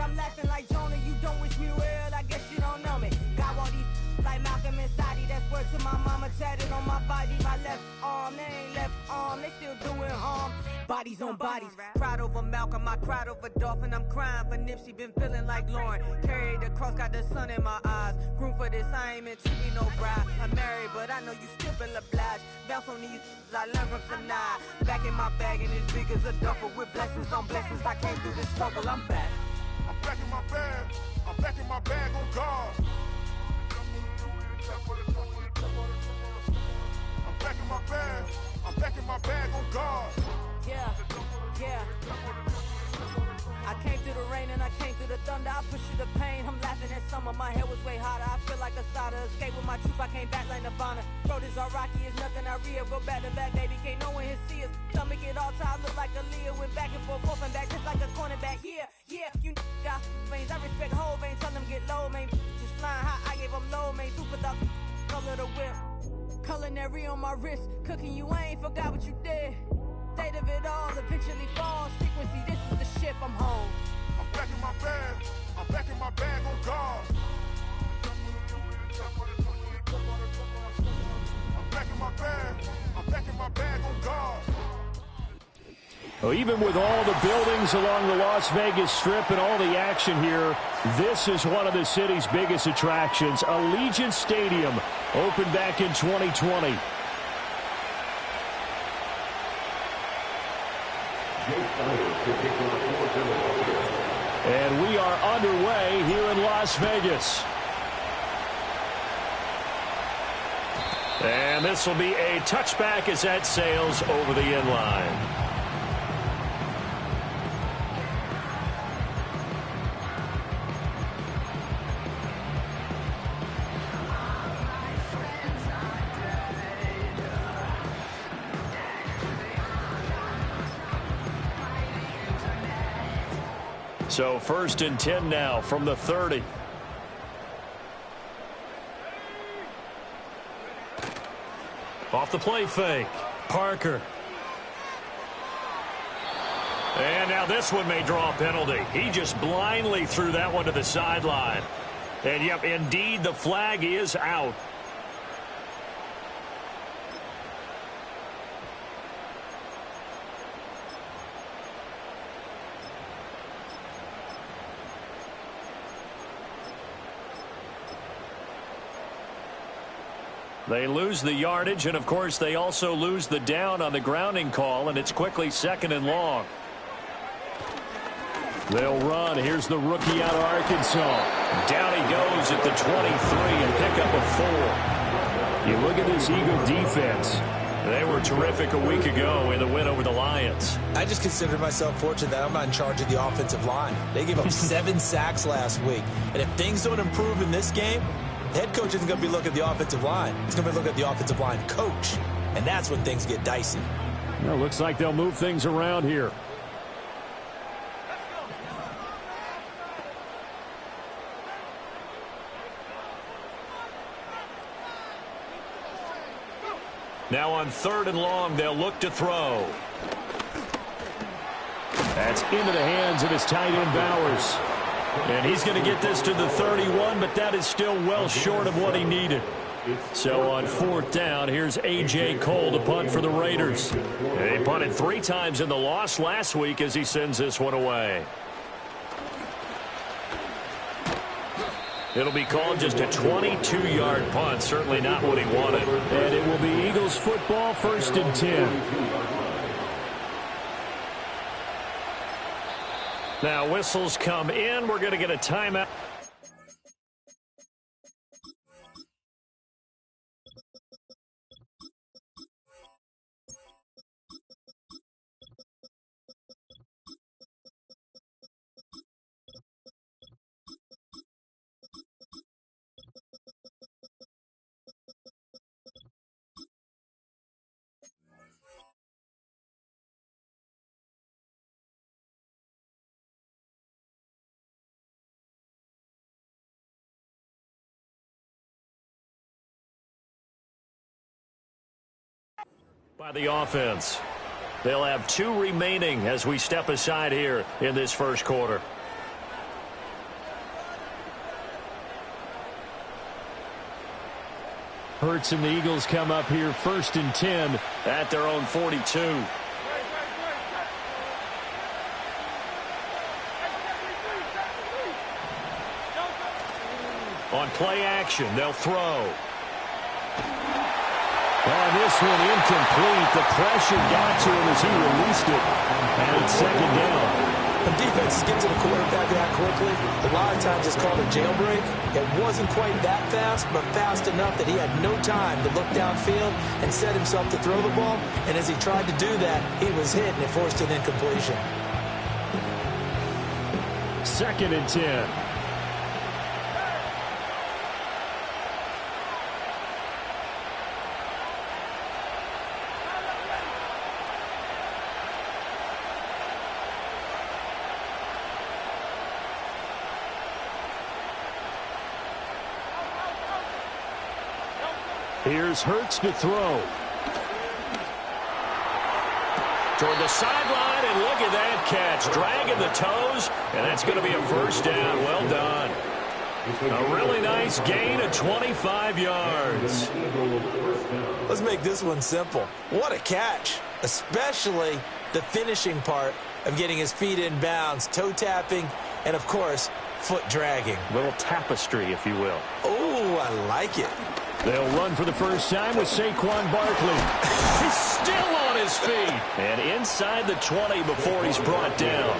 I'm laughing like Jonah. You don't wish me well, I guess you don't know me. Got all these like Malcolm and Sadie. That's word to my mama, tatted on my body. My left arm, they ain't left arm, they still doing harm. Bodies on bodies. Cried over Malcolm, I cried over Dolphin. I'm crying for Nipsey, been feeling like Lauren. Carried the cross, got the sun in my eyes. Groom for this, I ain't meant to be no bride. I'm married, but I know you still feel obliged. Bounce on these, I learned from Sanaa. Back in my bag, and it's big as a duffel. With blessings on blessings, I came through the struggle, I'm back. I'm back in my bag, I'm back in my bag on guard. I'm back in my bag, I'm back in my bag on guard. Yeah, yeah. I came through the rain and I came through the thunder. I pushed through the pain, I'm laughing at summer. My hair was way hotter, I feel like a soda. Escape with my truth, I came back like Nirvana. Throat is all rocky, it's nothing I real. Go back to back, baby, can't no one here see us. Stomach get all tired, look like a Leah. Went back and forth and back just like a cornerback. Yeah, yeah, you got veins, I respect whole veins. Tell them get low, man. Just flying high, I gave them low, man. Super the color the whip. Culinary on my wrist, cooking you, I ain't forgot what you did. State of it all, eventually falls. Frequency, this is the ship, I'm home. I'm back in my bag, I'm back in my bag on guard. I'm back in my bag, I'm back in my bag on guard. Well, even with all the buildings along the Las Vegas Strip and all the action here, this is one of the city's biggest attractions. Allegiant Stadium opened back in 2020. And we are underway here in Las Vegas. And this will be a touchback as that sails over the end line. So 1st and 10 now from the 30. Off the play fake. Parker. And now this one may draw a penalty. He just blindly threw that one to the sideline. And yep, indeed the flag is out. They lose the yardage, and of course they also lose the down on the grounding call, and it's quickly 2nd and long. They'll run. Here's the rookie out of Arkansas. Down he goes at the 23 and pick up a 4. You look at this Eagle defense. They were terrific a week ago in the win over the Lions. I just consider myself fortunate that I'm not in charge of the offensive line. They gave up 7 sacks last week, and if things don't improve in this game, the head coach isn't going to be looking at the offensive line. He's going to be looking at the offensive line coach. And that's when things get dicey. Well, looks like they'll move things around here. Now on 3rd and long, they'll look to throw. That's into the hands of his tight end, Bowers. And he's going to get this to the 31, but that is still well short of what he needed. So on 4th down, here's A.J. Cole to punt for the Raiders. They punted 3 times in the loss last week as he sends this one away. It'll be called just a 22-yard punt, certainly not what he wanted. And it will be Eagles football, 1st and 10. Now whistles come in. We're going to get a timeout. By the offense. They'll have 2 remaining as we step aside here in this 1st quarter. Hurts and the Eagles come up here 1st and 10 at their own 42. On play action, they'll throw. On this one, incomplete. The pressure got to him as he released it. And it's 2nd down. When defenses get to the quarterback that quickly, a lot of times it's called a jailbreak. It wasn't quite that fast, but fast enough that he had no time to look downfield and set himself to throw the ball. And as he tried to do that, he was hit and it forced an incompletion. 2nd and 10. Here's Hurts to throw. Toward the sideline, and look at that catch. Dragging the toes, and that's going to be a 1st down. Well done. A really nice gain of 25 yards. Let's make this one simple. What a catch, especially the finishing part of getting his feet in bounds, toe tapping, and, of course, foot dragging. Little tapestry, if you will. Oh, I like it. They'll run for the first time with Saquon Barkley. He's still on his feet. And inside the 20 before he's brought down.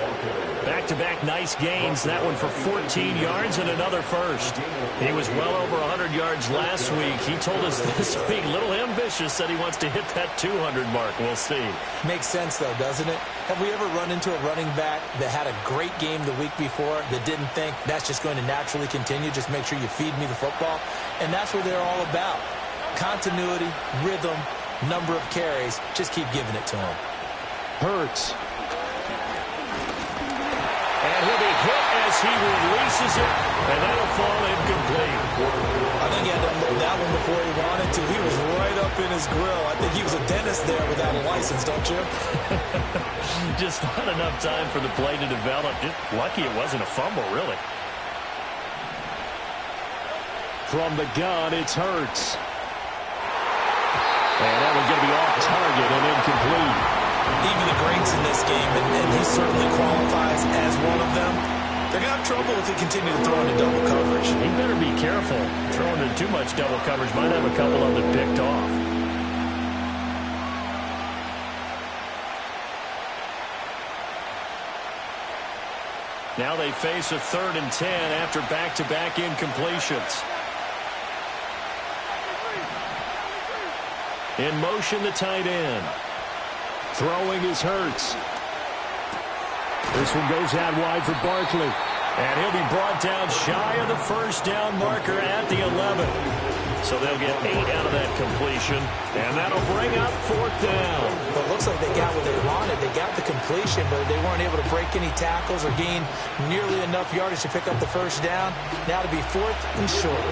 Back-to-back nice gains. That one for 14 yards and another 1st. He was well over 100 yards last week. He told us this week, a little ambitious, that he wants to hit that 200 mark. We'll see. Makes sense, though, doesn't it? Have we ever run into a running back that had a great game the week before that didn't think that's just going to naturally continue? Just make sure you feed me the football. And that's what they're all about. Continuity, rhythm, number of carries. Just keep giving it to him. Hurts. And he'll be hit as he releases it, and that'll fall incomplete. I think he had to unload that one before he wanted to. He was right up in his grill. I think he was a dentist there without a license, don't you? Just not enough time for the play to develop. Just lucky it wasn't a fumble, really. From the gun, it's Hurts. And that one's going to be off target and incomplete. Even the greats in this game, and he certainly qualifies as one of them, they're going to have trouble if they continue to throw into double coverage. He better be careful. Throwing into too much double coverage might have a couple of them picked off. Now they face a 3rd and 10 after back-to-back incompletions. In motion, the tight end. Throwing is Hurts. This one goes out wide for Barkley. And he'll be brought down shy of the 1st down marker at the 11. So they'll get 8 out of that completion. And that'll bring up 4th down. Well, it looks like they got what they wanted. They got the completion, but they weren't able to break any tackles or gain nearly enough yardage to pick up the 1st down. Now to be 4th and short.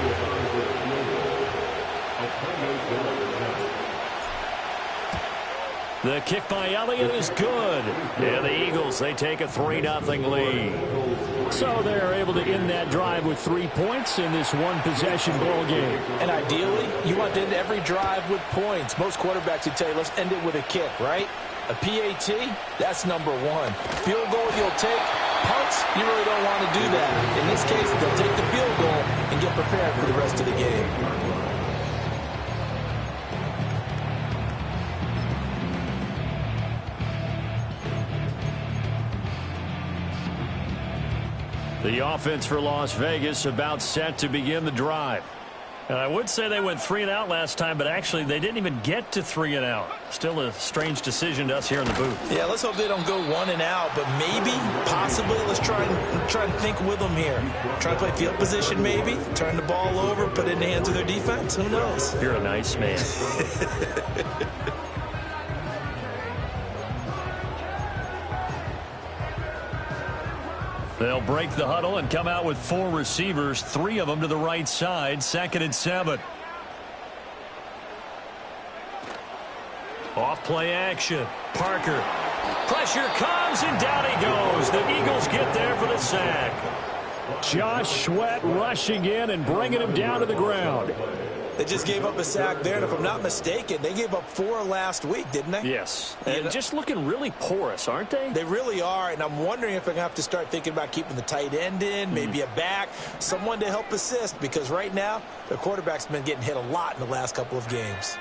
The kick by Elliott is good. And the Eagles, they take a 3-0 lead. So they're able to end that drive with 3 points in this one-possession ball game. And ideally, you want to end every drive with points. Most quarterbacks would tell you, let's end it with a kick, right? A PAT, that's number 1. Field goal, you'll take. Punts, you really don't want to do that. In this case, they'll take the field goal and get prepared for the rest of the game. The offense for Las Vegas about set to begin the drive. And I would say they went 3 and out last time, but actually they didn't even get to 3 and out. Still a strange decision to us here in the booth. Yeah, let's hope they don't go 1 and out, but maybe, possibly, let's try and think with them here. Try to play field position maybe, turn the ball over, put it in the hands of their defense. Who knows? You're a nice man. They'll break the huddle and come out with 4 receivers, 3 of them to the right side, 2nd and 7. Off play action. Parker. Pressure comes and down he goes. The Eagles get there for the sack. Josh Sweat rushing in and bringing him down to the ground. They just gave up a sack there, and if I'm not mistaken, they gave up 4 last week, didn't they? Yes, and just looking really porous, aren't they? They really are, and I'm wondering if I'm going to have to start thinking about keeping the tight end in, maybe a back, someone to help assist, because right now, the quarterback's been getting hit a lot in the last couple of games.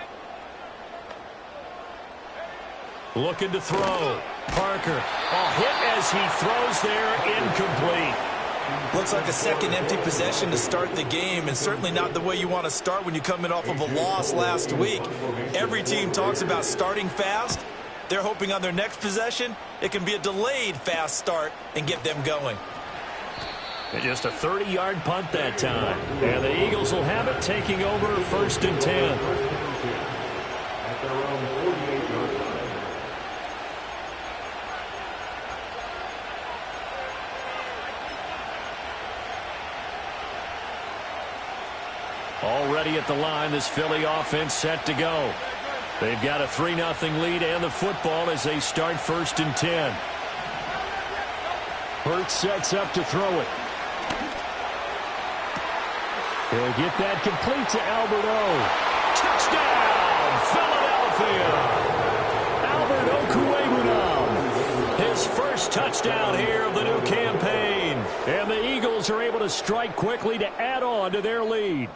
Looking to throw. Parker, a hit as he throws there, incomplete. Looks like a second empty possession to start the game, and certainly not the way you want to start when you come in off of a loss last week. Every team talks about starting fast. They're hoping on their next possession, it can be a delayed fast start and get them going. And just a 30-yard punt that time. And the Eagles will have it, taking over 1st and 10. Already at the line, this Philly offense set to go. They've got a 3-0 lead and the football as they start 1st and 10. Hurts sets up to throw it. He'll get that complete to Albert O. Touchdown, Philadelphia! Albert Okwuegbunam, his first touchdown here of the new campaign. And the Eagles are able to strike quickly to add on to their lead.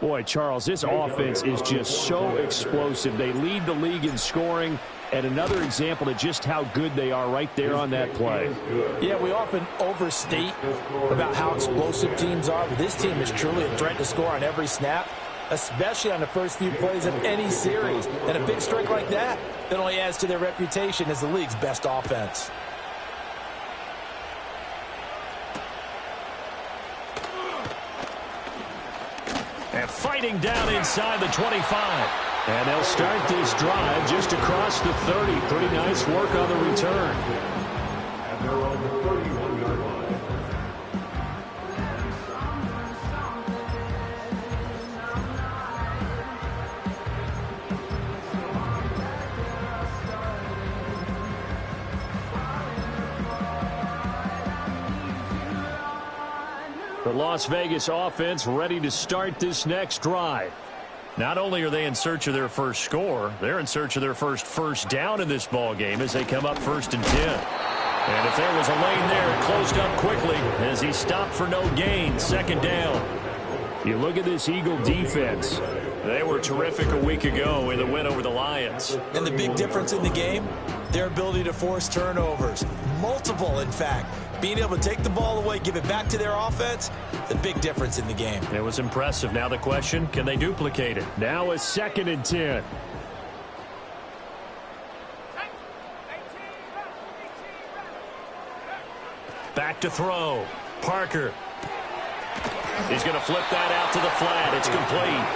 Boy, Charles, this offense is just so explosive. They lead the league in scoring, and another example of just how good they are right there on that play. Yeah, we often overstate about how explosive teams are, but this team is truly a threat to score on every snap, especially on the first few plays of any series. And a big strike like that only adds to their reputation as the league's best offense. And fighting down inside the 25. And they'll start this drive just across the 30. Pretty nice work on the return. And they're on the 31-yard line. The Las Vegas offense ready to start this next drive. Not only are they in search of their first score, they're in search of their first down in this ball game as they come up 1st and 10. And if there was a lane there, it closed up quickly as he stopped for no gain. 2nd down. You look at this Eagle defense. They were terrific a week ago in the win over the Lions. And the big difference in the game, their ability to force turnovers. Multiple, in fact. Being able to take the ball away, give it back to their offense, the big difference in the game. It was impressive. Now the question, can they duplicate it? Now a 2nd and 10. Back to throw. Parker. He's going to flip that out to the flat. It's complete.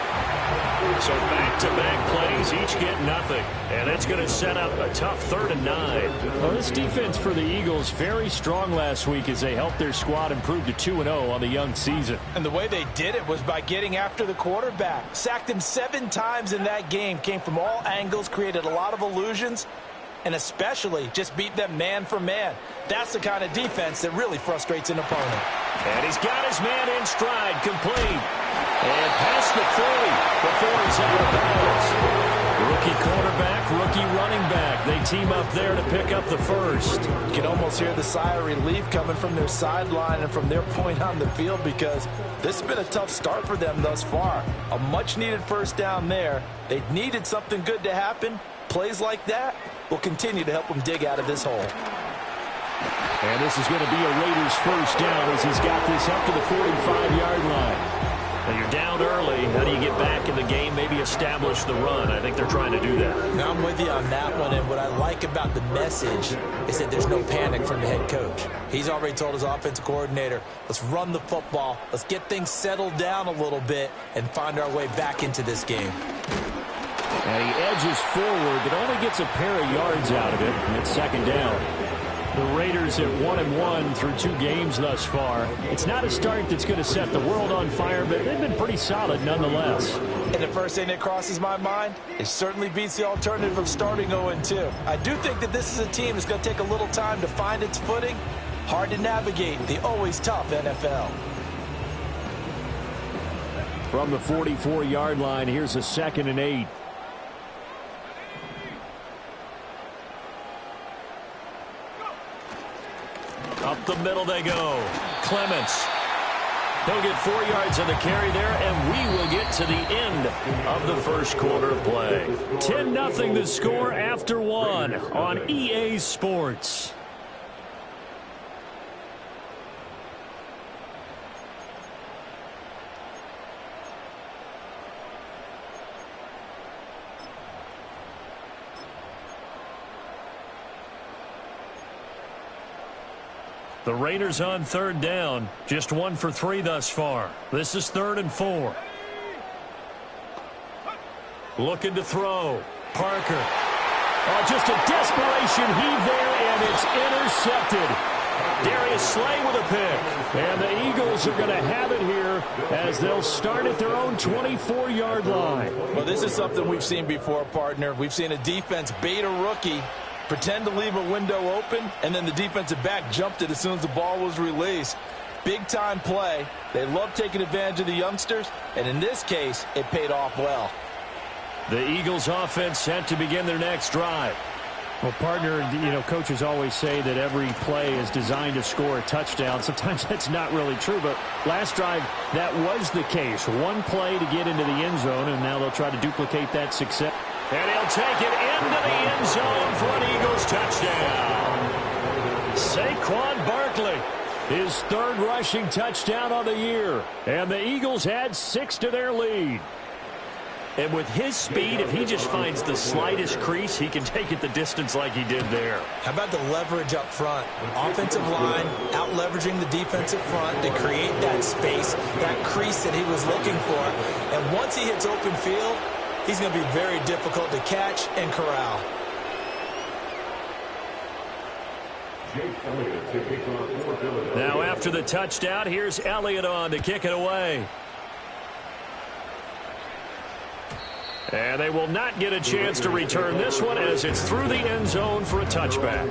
So back-to-back plays, each get nothing. And it's going to set up a tough 3rd and 9. Well, this defense for the Eagles, very strong last week as they helped their squad improve to 2-0 on the young season. And the way they did it was by getting after the quarterback. Sacked him 7 times in that game. Came from all angles, created a lot of illusions, and especially just beat them man for man. That's the kind of defense that really frustrates an opponent. And he's got his man in stride, complete. And past the 40 before he's out of bounds. Rookie quarterback, rookie running back. They team up there to pick up the first. You can almost hear the sigh of relief coming from their sideline and from their point on the field because this has been a tough start for them thus far. A much-needed first down there. They needed something good to happen. Plays like that will continue to help them dig out of this hole. And this is going to be a Raiders first down as he's got this up to the 45-yard line. Now you're down early. How do you get back in the game, maybe establish the run? I think they're trying to do that. Now I'm with you on that one, and what I like about the message is that there's no panic from the head coach. He's already told his offensive coordinator, let's run the football, let's get things settled down a little bit and find our way back into this game. And he edges forward, but only gets a pair of yards out of it, and it's 2nd down. The Raiders at 1-1 through 2 games thus far. It's not a start that's going to set the world on fire, but they've been pretty solid nonetheless. And the first thing that crosses my mind, it certainly beats the alternative of starting 0-2. I do think that this is a team that's going to take a little time to find its footing. Hard to navigate the always tough NFL. From the 44-yard line, here's a 2nd and 8. Up the middle they go. Clements. He'll get 4 yards on the carry there, and we will get to the end of the first quarter of play. 10-0 the score after 1 on EA Sports. The Raiders on 3rd down. Just 1 for 3 thus far. This is 3rd and 4. Looking to throw. Parker. Oh, just a desperation heave there, and it's intercepted. Darius Slay with a pick. And the Eagles are going to have it here as they'll start at their own 24-yard line. Well, this is something we've seen before, partner. We've seen a defense bait a rookie, pretend to leave a window open, and then the defensive back jumped it as soon as the ball was released. Big-time play. They love taking advantage of the youngsters, and in this case, it paid off well. The Eagles offense set to begin their next drive. Well, partner, coaches always say that every play is designed to score a touchdown. Sometimes that's not really true, but last drive, that was the case. One play to get into the end zone, and now they'll try to duplicate that success. And he'll take it into the end zone for an Eagles touchdown. Saquon Barkley, his 3rd rushing touchdown on the year. And the Eagles add 6 to their lead. And with his speed, if he just finds the slightest crease, he can take it the distance like he did there. How about the leverage up front? Offensive line out-leveraging the defensive front to create that space, that crease that he was looking for. And once he hits open field, he's going to be very difficult to catch and corral. Now after the touchdown, here's Elliott on to kick it away. And they will not get a chance to return this one as it's through the end zone for a touchback.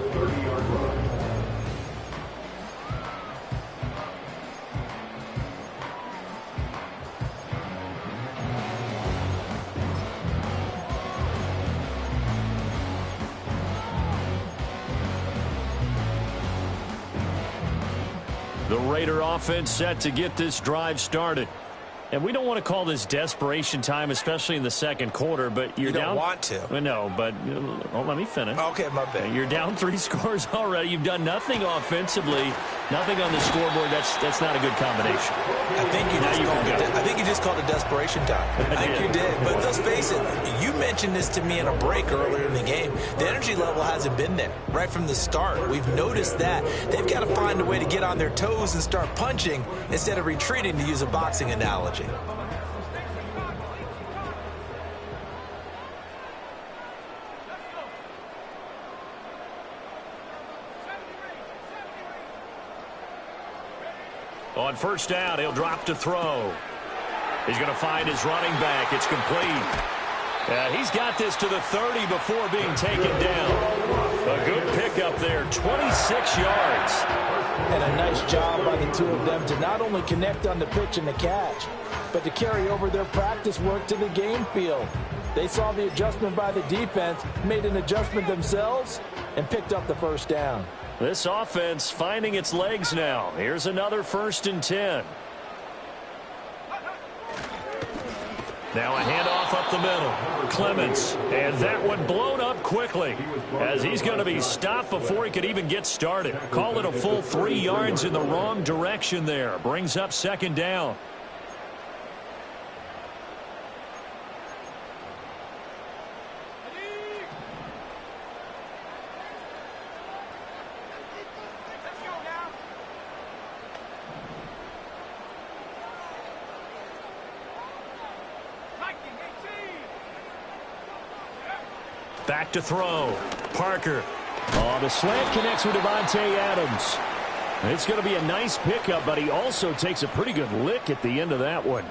The Raider offense set to get this drive started. And we don't want to call this desperation time, especially in the second quarter, but you're down. You don't want to. No, but let me finish. Okay, my bad. You're down 3 scores already. You've done nothing offensively, nothing on the scoreboard. That's not a good combination. I think you just called it desperation time. I think you did. But let's face it, you mentioned this to me in a break earlier in the game. The energy level hasn't been there right from the start. We've noticed that. They've got to find a way to get on their toes and start punching instead of retreating, to use a boxing analogy. On first down, he'll drop to throw. He's going to find his running back. It's complete. He's got this to the 30 before being taken down. A good pickup there, 26 yards. And a nice job by the two of them to not only connect on the pitch and the catch, but to carry over their practice work to the game field. They saw the adjustment by the defense, made an adjustment themselves, and picked up the first down. This offense finding its legs now. Here's another 1st and 10. Now a handoff up the middle. Clements, and that one blown up quickly as he's going to be stopped before he could even get started. Call it a full 3 yards in the wrong direction there. Brings up 2nd down. Back to throw. Parker. Oh, the slant connects with Devontae Adams. It's going to be a nice pickup, but he also takes a pretty good lick at the end of that one.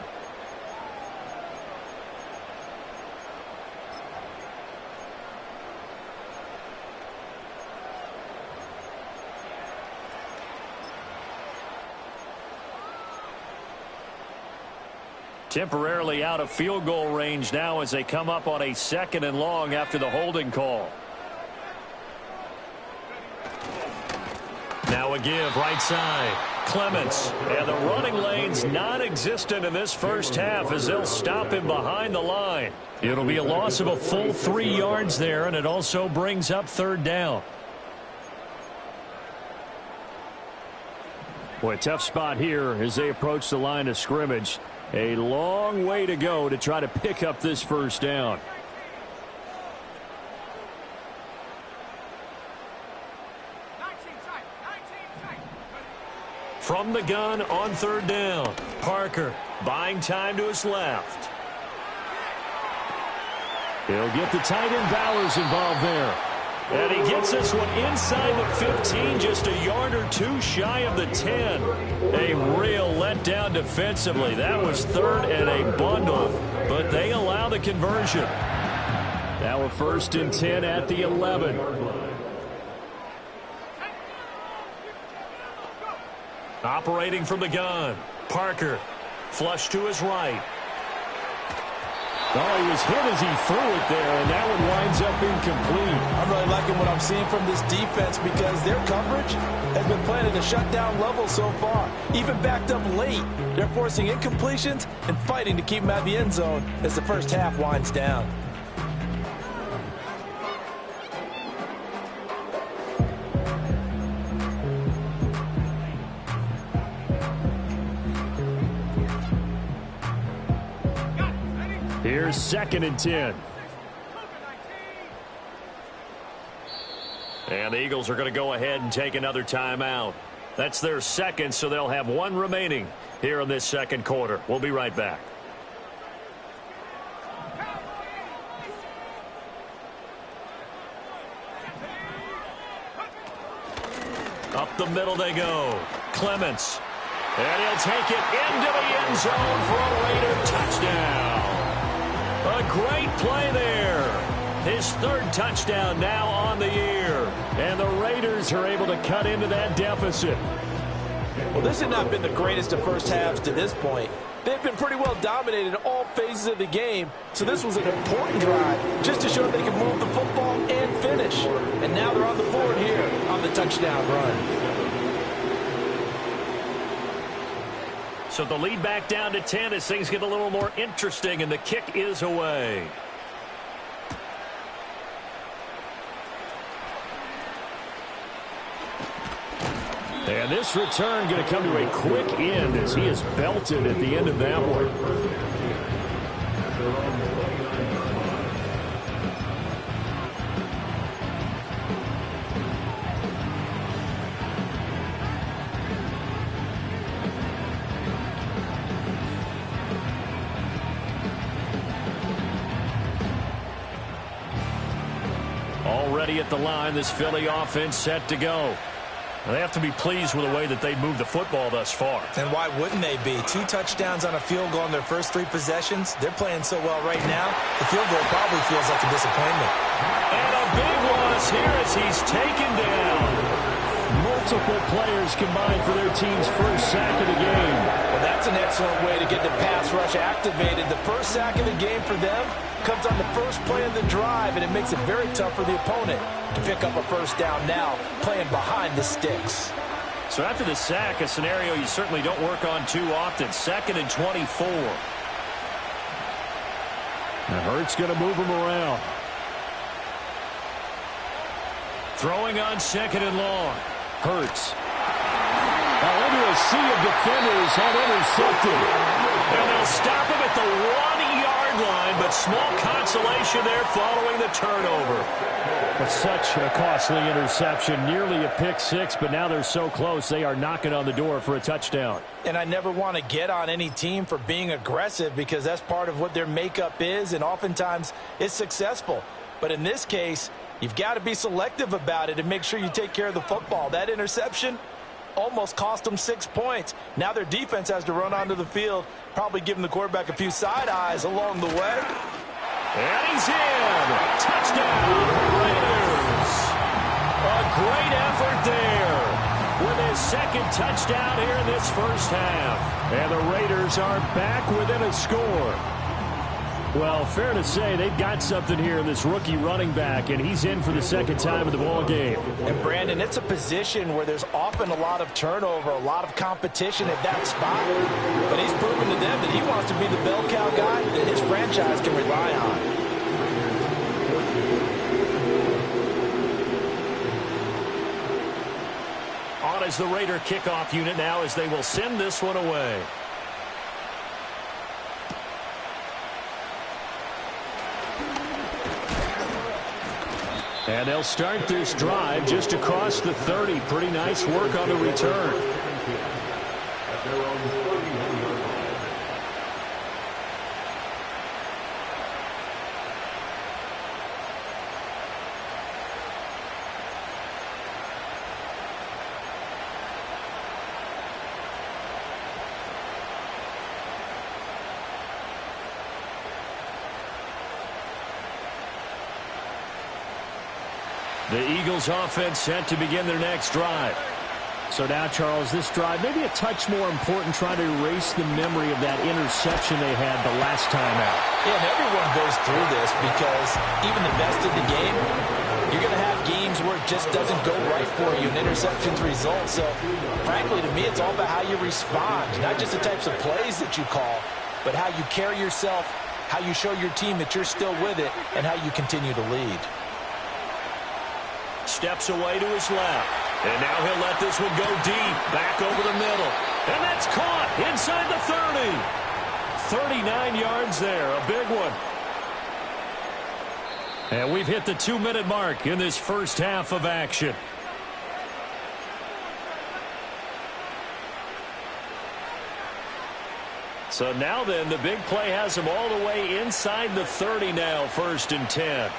Temporarily out of field goal range now as they come up on a 2nd and long after the holding call. Now a give right side. Clements. And the running lane's non-existent in this first half as they'll stop him behind the line. It'll be a loss of a full 3 yards there, and it also brings up 3rd down. Boy, tough spot here as they approach the line of scrimmage. A long way to go to try to pick up this first down. From the gun on 3rd down, Parker buying time to his left. He'll get the tight end Bowers involved there. And he gets this one inside the 15, just a yard or 2 shy of the 10. A real letdown defensively. That was 3rd and a bundle, but they allow the conversion. Now a 1st and 10 at the 11. Operating from the gun, Parker, flush to his right. Oh, he was hit as he threw it there, and that one winds up incomplete. I'm really liking what I'm seeing from this defense because their coverage has been playing at a shutdown level so far. Even backed up late, they're forcing incompletions and fighting to keep them out of the end zone as the first half winds down. Here's 2nd and 10. And the Eagles are going to go ahead and take another timeout. That's their 2nd, so they'll have 1 remaining here in this 2nd quarter. We'll be right back. Up the middle they go. Clements. And he'll take it into the end zone for a Raider touchdown. A great play there. His 3rd touchdown now on the year. And the Raiders are able to cut into that deficit. Well, this has not been the greatest of first halves to this point. They've been pretty well dominated in all phases of the game, so this was an important drive just to show they can move the football and finish. And now they're on the board here on the touchdown run. So the lead back down to 10 as things get a little more interesting, and the kick is away. And this return going to come to a quick end as he is belted at the end of that one. Already at the line, this Philly offense set to go. They have to be pleased with the way that they moved the football thus far. And why wouldn't they be? 2 touchdowns on a field goal in their first 3 possessions. They're playing so well right now, the field goal probably feels like a disappointment. And a big loss here as he's taken down. Multiple players combined for their team's first sack of the game. Well, that's an excellent way to get the pass rush activated. The first sack of the game for them comes on the first play of the drive, and it makes it very tough for the opponent to pick up a first down now, playing behind the sticks. So after the sack, a scenario you certainly don't work on too often. 2nd and 24. And Hurts going to move him around. Throwing on 2nd and long. Hurts. Now into a sea of defenders and intercepted. And they'll stop him at the 1-yard line, but small consolation there following the turnover. But such a costly interception, nearly a pick 6, but now they're so close they are knocking on the door for a touchdown. And I never want to get on any team for being aggressive because that's part of what their makeup is, and oftentimes it's successful. But in this case, you've got to be selective about it and make sure you take care of the football. That interception almost cost them 6 points. Now their defense has to run onto the field, probably giving the quarterback a few side eyes along the way. And he's in. Touchdown, Raiders. A great effort there with his second touchdown here in this first half. And the Raiders are back within a score. Well, fair to say they've got something here in this rookie running back, and he's in for the second time of the ball game. And, Brandon, it's a position where there's often a lot of turnover, a lot of competition at that spot. But he's proven to them that he wants to be the bell cow guy that his franchise can rely on. On as the Raider kickoff unit now as they will send this one away. And they'll start this drive just across the 30. Pretty nice work on the return. The Eagles offense set to begin their next drive. So now, Charles, this drive maybe a touch more important, trying to erase the memory of that interception they had the last time out. Yeah, and everyone goes through this because even the best in the game, you're going to have games where it just doesn't go right for you, and interceptions result. So, frankly, to me, it's all about how you respond, not just the types of plays that you call, but how you carry yourself, how you show your team that you're still with it, and how you continue to lead. Steps away to his left. And now he'll let this one go deep. Back over the middle. And that's caught inside the 30. 39 yards there. A big one. And we've hit the 2-minute mark in this first half of action. So now then, the big play has him all the way inside the 30 now. 1st and 10.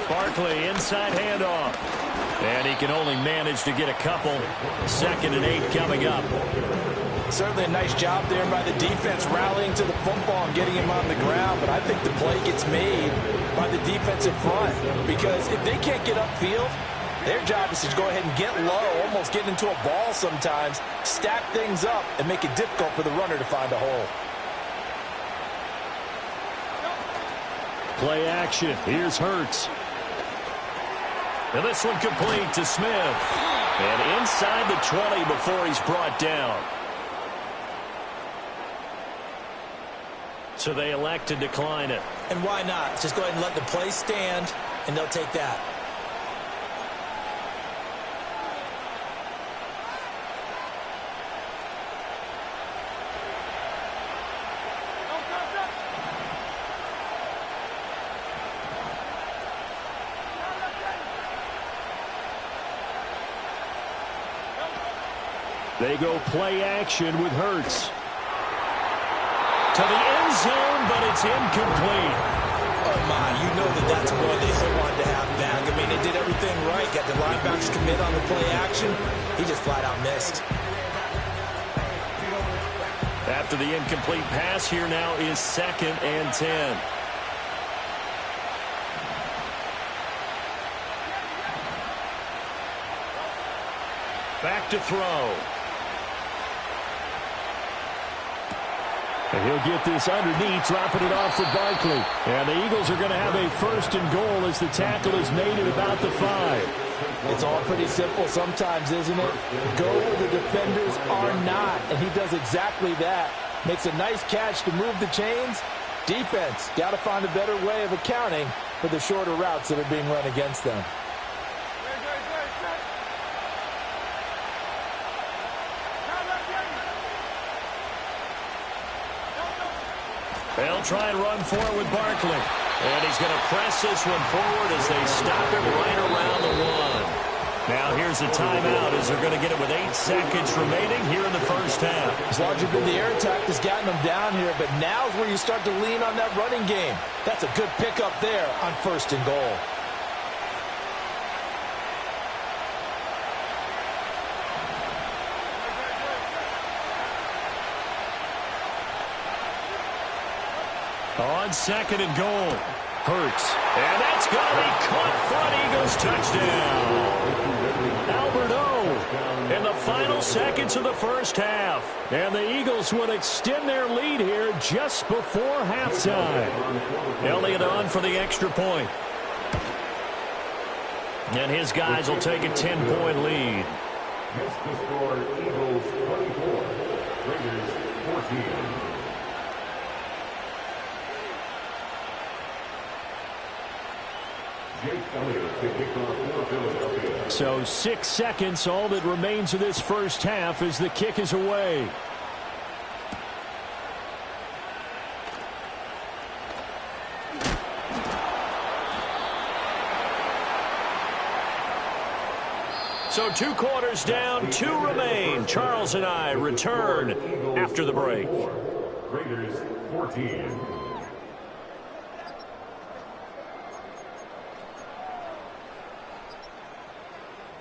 Barkley inside handoff. And he can only manage to get a couple. 2nd and 8 coming up. Certainly a nice job there by the defense rallying to the football and getting him on the ground. But I think the play gets made by the defensive front. Because if they can't get upfield, their job is to go ahead and get low, almost get into a ball sometimes, stack things up, and make it difficult for the runner to find a hole. Play action. Here's Hurts. And this one complete to Smith. And inside the 20 before he's brought down. So they elect to decline it. And why not? Just go ahead and let the play stand, and they'll take that. They go play action with Hurts. To the end zone, but it's incomplete. Oh, my. You know that's one they still wanted to have back. I mean, they did everything right. Got the linebackers commit on the play action. He just flat out missed. After the incomplete pass, here now is 2nd and 10. Back to throw. And he'll get this underneath, dropping it off for Barkley. And the Eagles are going to have a 1st and goal as the tackle is made at about the 5. It's all pretty simple sometimes, isn't it? Go where the defenders are not, and he does exactly that. Makes a nice catch to move the chains. Defense, got to find a better way of accounting for the shorter routes that are being run against them. They'll try and run for it with Barkley. And he's going to press this one forward as they stop it right around the 1. Now here's a timeout as they're going to get it with 8 seconds remaining here in the first half. As larger been the air attack that's gotten them down here, but now's where you start to lean on that running game. That's a good pickup there on 1st and goal. On 2nd and goal, Hurts. And that's going to be caught for an Eagles touchdown. Albert O. And the final seconds of the first half. And the Eagles would extend their lead here just before halftime. Elliott on for the extra point. And his guys will take a 10-point lead. Next to score, Eagles 24, Raiders 14. So 6 seconds, all that remains of this first half as the kick is away. So 2 quarters down, 2 remain. Charles and I return after the break. Raiders 14.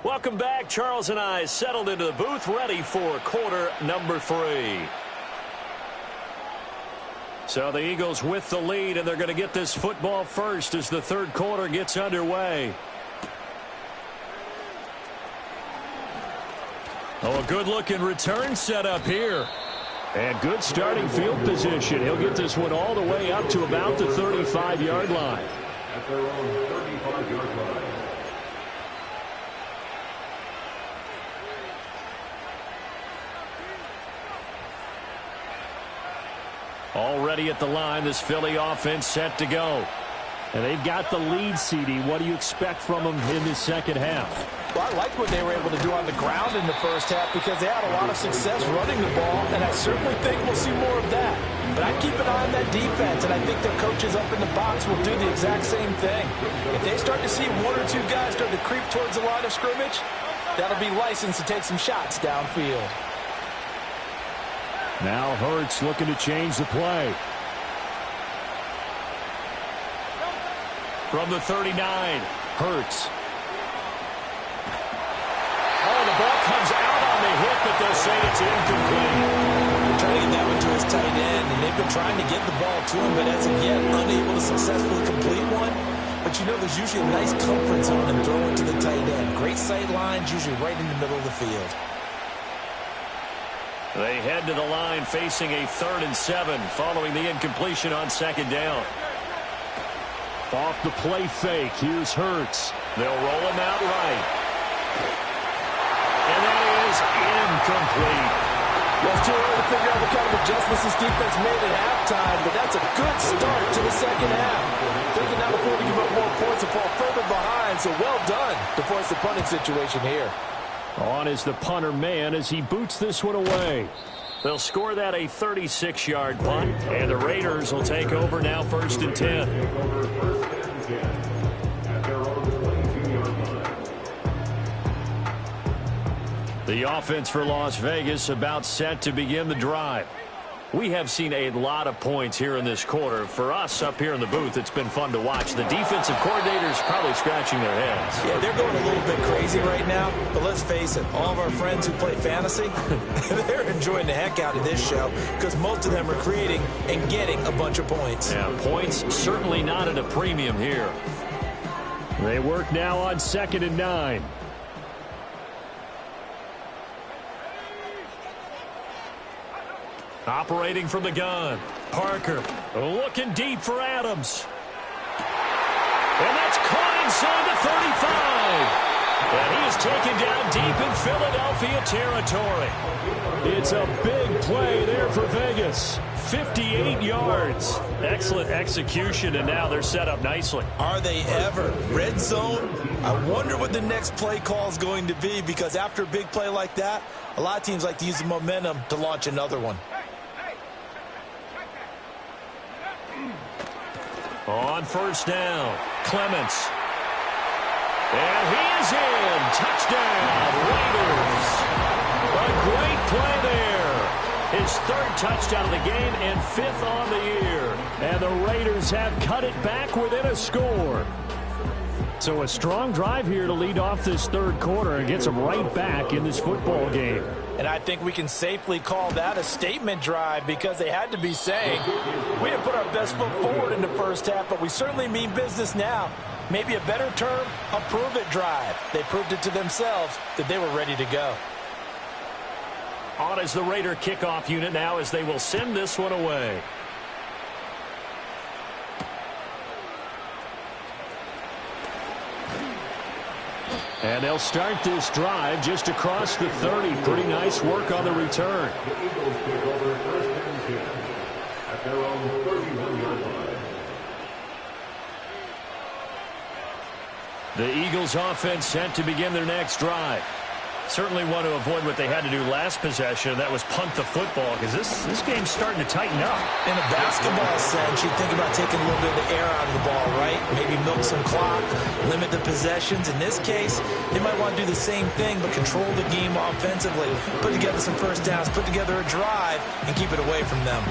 Welcome back. Charles and I settled into the booth, ready for quarter number 3. So the Eagles with the lead, and they're going to get this football first as the third quarter gets underway. Oh, a good-looking return set up here. And good starting field position. He'll get this one all the way up to about the 35-yard line. At their own 35-yard line. Already at the line, this Philly offense set to go. And they've got the lead, CD. What do you expect from them in the second half? Well, I like what they were able to do on the ground in the first half because they had a lot of success running the ball, and I certainly think we'll see more of that. But I keep an eye on that defense, and I think their coaches up in the box will do the exact same thing. If they start to see 1 or 2 guys start to creep towards the line of scrimmage, that'll be license to take some shots downfield. Now Hurts looking to change the play. From the 39, Hurts. Oh, the ball comes out on the hit, but they'll say it's incomplete. They're trying to get that one to his tight end, and they've been trying to get the ball to him, but as of yet, unable to successfully complete one. But you know, there's usually a nice comfort zone in throwing to the tight end. Great sight lines, usually right in the middle of the field. They head to the line facing a 3rd and 7 following the incompletion on 2nd down. Off the play fake, here's Hurts. They'll roll him out right. And that is incomplete. Well, it's too early to figure out what kind of adjustments this defense made at halftime, but that's a good start to the second half. They can now afford to give up more points and fall further behind, so well done to force the punting situation here. On is the punter man as he boots this one away. They'll score that a 36-yard punt, and the Raiders will take over now 1st and 10. The offense for Las Vegas about set to begin the drive. We have seen a lot of points here in this quarter. For us up here in the booth, it's been fun to watch. The defensive coordinators probably scratching their heads. Yeah, they're going a little bit crazy right now, but let's face it, all of our friends who play fantasy, they're enjoying the heck out of this show because most of them are creating and getting a bunch of points. Yeah, points certainly not at a premium here. They work now on 2nd and 9. Operating from the gun, Parker looking deep for Adams. And that's caught inside the 35. And he is taken down deep in Philadelphia territory. It's a big play there for Vegas. 58 yards. Excellent execution, and now they're set up nicely. Are they ever? Red zone? I wonder what the next play call is going to be because after a big play like that, a lot of teams like to use the momentum to launch another one. On 1st down, Clements. And he is in. Touchdown, Raiders. A great play there. His 3rd touchdown of the game and 5th on the year. And the Raiders have cut it back within a score. So a strong drive here to lead off this 3rd quarter and gets them right back in this football game. And I think we can safely call that a statement drive because they had to be saying, we have put our best foot forward in the first half, but we certainly mean business now. Maybe a better term, a prove-it drive. They proved it to themselves that they were ready to go. On as the Raider kickoff unit now as they will send this one away. And they'll start this drive just across the 30. Pretty nice work on the return. The Eagles take over first and 10 at their own 31-yard line. The Eagles offense set to begin their next drive. Certainly want to avoid what they had to do last possession. That was punt the football, because this game's starting to tighten up. In a basketball sense, you think about taking a little bit of the air out of the ball, right? Maybe milk some clock, limit the possessions. In this case, they might want to do the same thing, but control the game offensively. Put together some first downs, put together a drive, and keep it away from them.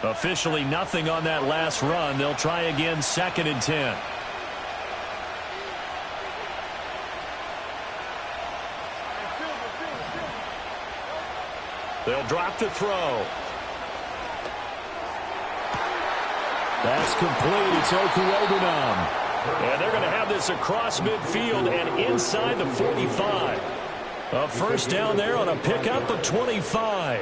Officially nothing on that last run. They'll try again, 2nd and 10. They'll drop to throw. That's complete. It's Okuwobunam. And they're going to have this across midfield and inside the 45. A first down there on a pickup of 25.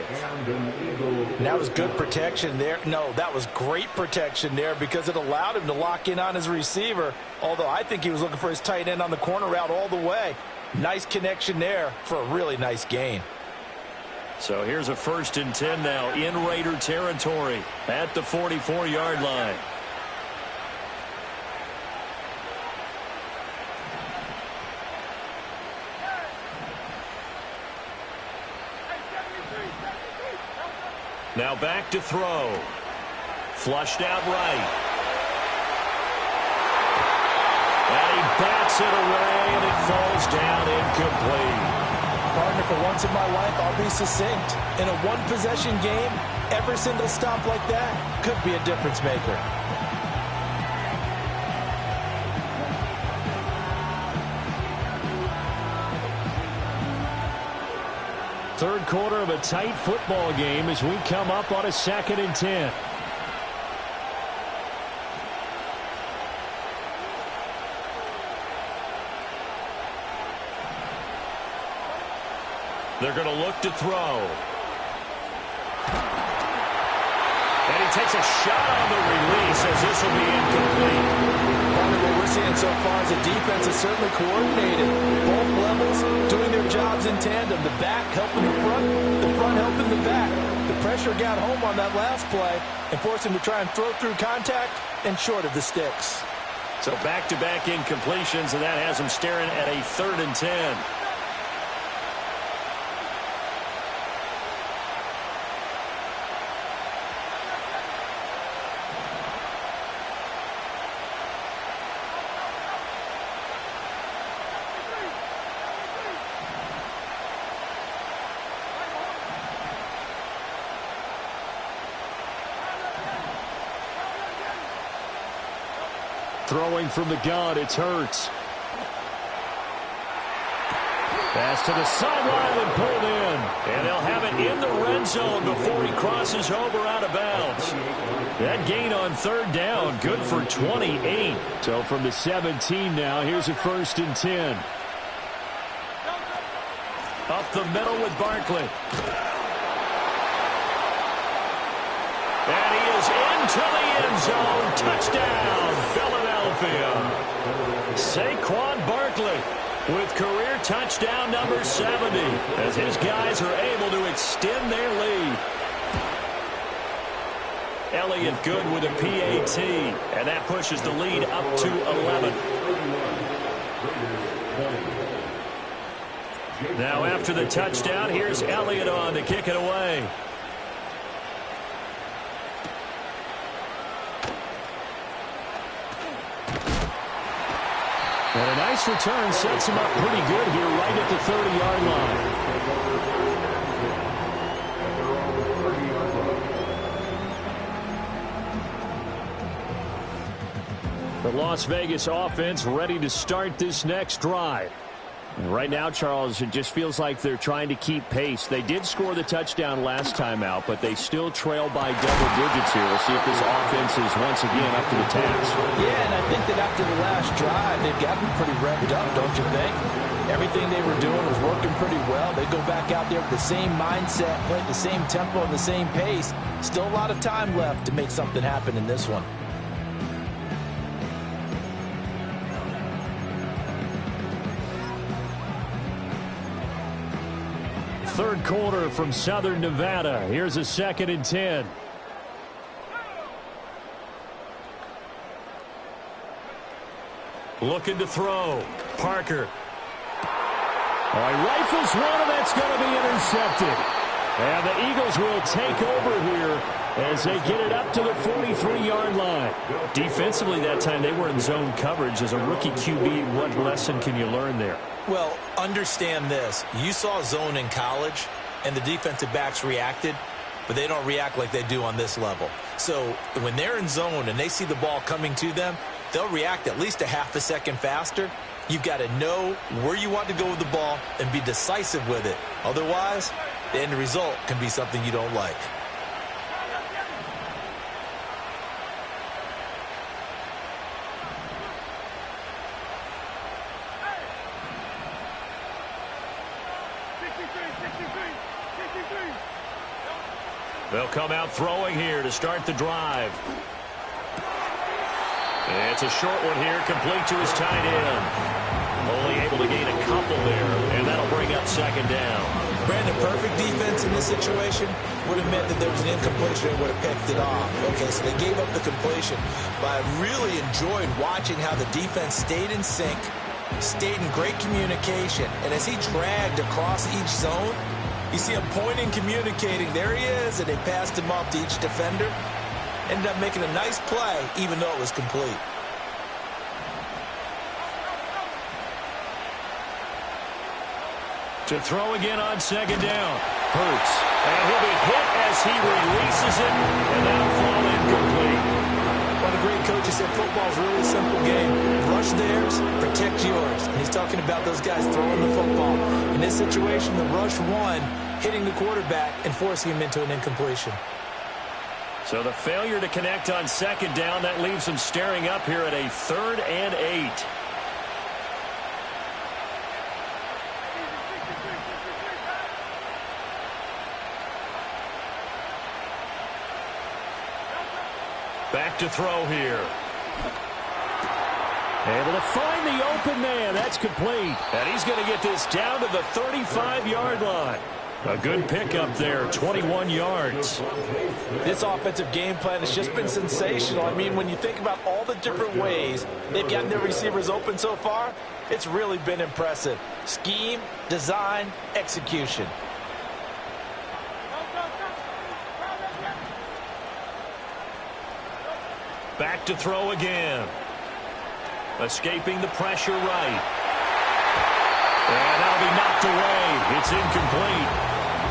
And that was good protection there. No, that was great protection there because it allowed him to lock in on his receiver, although I think he was looking for his tight end on the corner route all the way. Nice connection there for a really nice gain. So here's a 1st and 10 now in Raider territory at the 44-yard line. Now back to throw. Flushed out right. And he bats it away, and it falls down incomplete. Partner, for once in my life, I'll be succinct. In a one-possession game, every single stop like that could be a difference maker. Third quarter of a tight football game as we come up on a 2nd and 10. They're going to look to throw. And he takes a shot on the release as this will be incomplete. Part of what we're seeing so far is the defense is certainly coordinated. Both levels doing their jobs in tandem. The back helping the front helping the back. The pressure got home on that last play and forced him to try and throw through contact and short of the sticks. So back-to-back incompletions, and that has him staring at a 3rd and 10. Throwing from the gun, it's Hurts. Pass to the sideline and pulled in. And they'll have it in the red zone before he crosses over out of bounds. That gain on 3rd down, good for 28. So from the 17 now, here's a 1st and 10. Up the middle with Barkley. And he is into the end zone. Touchdown, Philadelphia. Saquon Barkley with career touchdown number 70 as his guys are able to extend their lead. Elliott good with a PAT, and that pushes the lead up to 11. Now after the touchdown, here's Elliott on to kick it away. And a nice return sets him up pretty good here right at the 30-yard line. The Las Vegas offense ready to start this next drive. And right now, Charles, it just feels like they're trying to keep pace. They did score the touchdown last time out, but they still trail by double digits here. We'll see if this offense is once again up to the task. Yeah, and I think that after the last drive, they've gotten pretty revved up, don't you think? Everything they were doing was working pretty well. They go back out there with the same mindset, play at the same tempo and the same pace. Still a lot of time left to make something happen in this one. Third quarter from Southern Nevada. Here's a 2nd and 10. Looking to throw. Parker. All right, rifles one, and that's going to be intercepted. And the Eagles will take over here as they get it up to the 43-yard line. Defensively that time, they were in zone coverage. As a rookie QB, what lesson can you learn there? Well, understand this. You saw zone in college, and the defensive backs reacted, but they don't react like they do on this level. So when they're in zone and they see the ball coming to them, they'll react at least a half a second faster. You've got to know where you want to go with the ball and be decisive with it. Otherwise, the end result can be something you don't like. They'll come out throwing here to start the drive. And it's a short one here, complete to his tight end. Only able to gain a couple there, and that'll bring up 2nd down. Brandon, perfect defense in this situation would have meant that there was an incompletion and would have picked it off. Okay, so they gave up the completion. But I really enjoyed watching how the defense stayed in sync, stayed in great communication. And as he dragged across each zone, you see him pointing, communicating. There he is, and they passed him off to each defender. Ended up making a nice play, even though it was complete. To throw again on 2nd down. Hurts. And he'll be hit as he releases it, and that'll fall incomplete. One of the great coaches said football's a really simple game. Rush theirs, protect yours. And he's talking about those guys throwing the football. In this situation, the rush won, hitting the quarterback and forcing him into an incompletion. So the failure to connect on 2nd down, that leaves him staring up here at a 3rd and 8. Back to throw here. Able to find the open man. That's complete. And he's going to get this down to the 35-yard line. A good pickup there, 21 yards. This offensive game plan has just been sensational. I mean, when you think about all the different ways they've gotten their receivers open so far, it's really been impressive. Scheme, design, execution. Back to throw again. Escaping the pressure right. And that'll be knocked away. It's incomplete.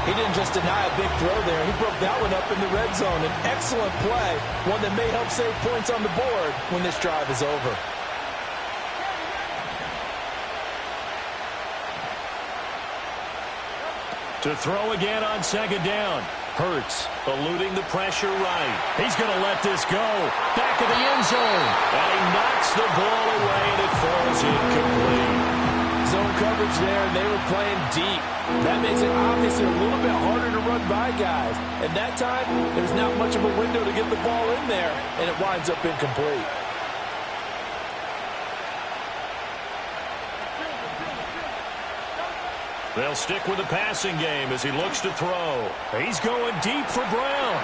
He didn't just deny a big throw there. He broke that one up in the red zone. An excellent play, one that may help save points on the board when this drive is over. To throw again on 2nd down. Hurts, eluding the pressure right. He's going to let this go. Back of the end zone. And he knocks the ball away, and it falls incomplete. Zone coverage there, and they were playing deep. That makes it obviously a little bit harder to run by guys. And that time, there's not much of a window to get the ball in there, and it winds up incomplete. They'll stick with the passing game as he looks to throw. He's going deep for Brown.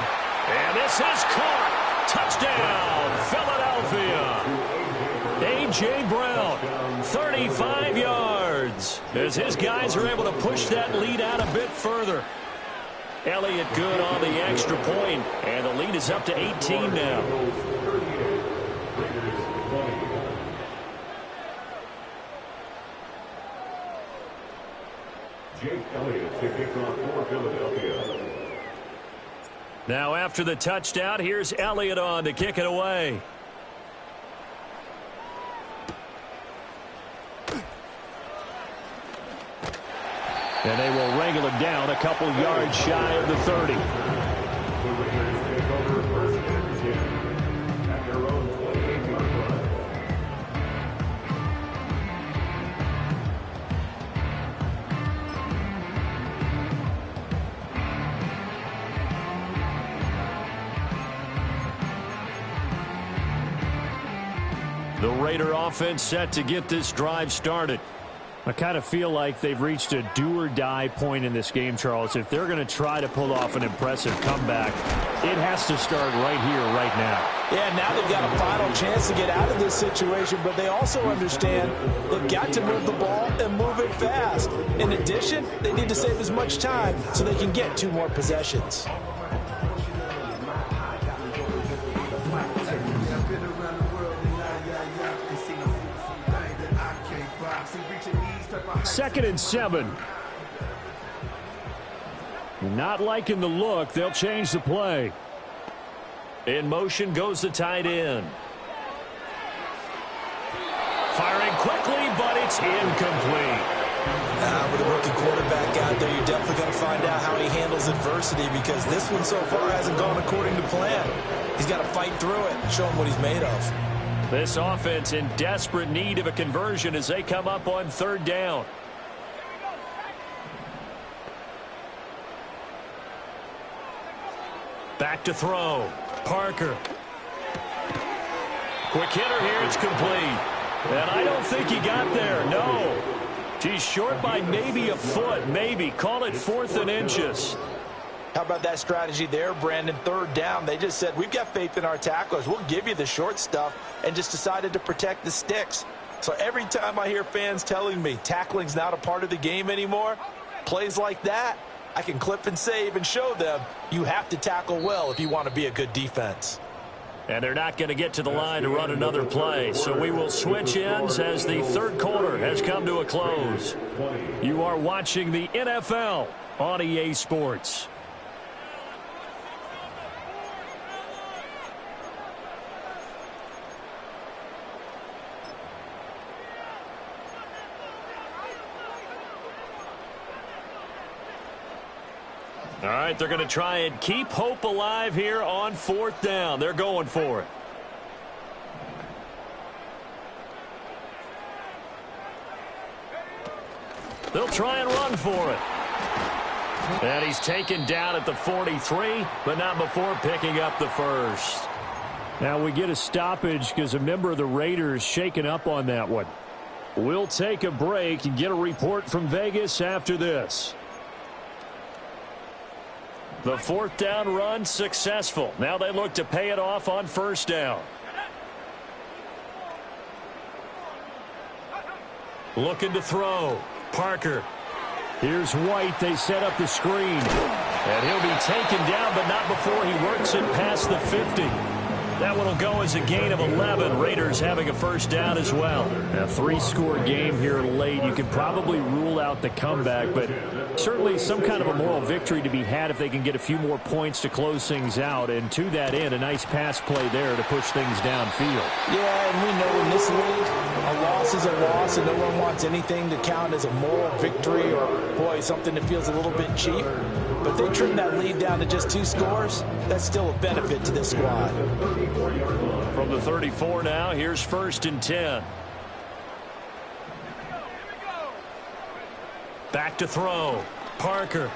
And this is caught. Touchdown, Philadelphia. A.J. Brown, 35 yards. As his guys are able to push that lead out a bit further. Elliott good on the extra point, and the lead is up to 18 now. Now after the touchdown, here's Elliott on to kick it away. And they will wrangle it down a couple yards shy of the 30. The Raiders take over 1st and 10 at their own 28-yard line. The Raider offense set to get this drive started. I kind of feel like they've reached a do-or-die point in this game, Charles. If they're going to try to pull off an impressive comeback, it has to start right here, right now. Yeah, now they've got a final chance to get out of this situation, but they also understand they've got to move the ball and move it fast. In addition, they need to save as much time so they can get 2 more possessions. Second and 7. Not liking the look. They'll change the play. In motion goes the tight end. Firing quickly, but it's incomplete. With a rookie quarterback out there, you're definitely going to find out how he handles adversity, because this one so far hasn't gone according to plan. He's got to fight through it and show him what he's made of. This offense in desperate need of a conversion as they come up on 3rd down. Back to throw. Parker. Quick hitter here. It's complete. And I don't think he got there. No. He's short by maybe a foot. Maybe. Call it 4th and inches. How about that strategy there, Brandon? 3rd down. They just said, we've got faith in our tacklers. We'll give you the short stuff, and just decided to protect the sticks. So every time I hear fans telling me tackling's not a part of the game anymore, plays like that, I can clip and save and show them you have to tackle well if you want to be a good defense. And they're not going to get to the line to run another play. So we will switch ends as the 3rd quarter has come to a close. You are watching the NFL on EA Sports. All right, they're going to try and keep hope alive here on 4th down. They're going for it. They'll try and run for it. And he's taken down at the 43, but not before picking up the 1st. Now we get a stoppage because a member of the Raiders shaken up on that one. We'll take a break and get a report from Vegas after this. The 4th down run successful. Now they look to pay it off on 1st down. Looking to throw. Parker. Here's White. They set up the screen. And he'll be taken down, but not before he works it past the 50. That one will go as a gain of 11. Raiders having a 1st down as well. A 3-score game here late. You could probably rule out the comeback, but certainly some kind of a moral victory to be had if they can get a few more points to close things out. And to that end, a nice pass play there to push things downfield. Yeah, and we know in this league, a loss is a loss, and no one wants anything to count as a moral victory or, boy, something that feels a little bit cheap. But they trim that lead down to just 2 scores. That's still a benefit to this squad. From the 34 now, here's 1st and 10. Back to throw. Parker.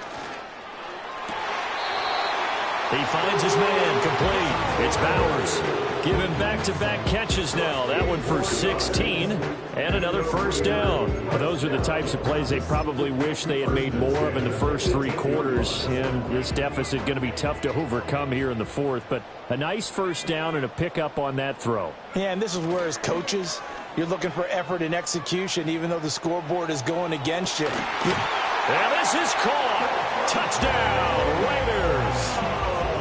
He finds his man, complete. It's Bowers. Giving back-to-back catches now. That one for 16 and another 1st down. Well, those are the types of plays they probably wish they had made more of in the first 3 quarters. And this deficit going to be tough to overcome here in the 4th. But a nice 1st down and a pickup on that throw. Yeah, and this is where as coaches, you're looking for effort and execution even though the scoreboard is going against you. And this is caught. Touchdown, Raiders.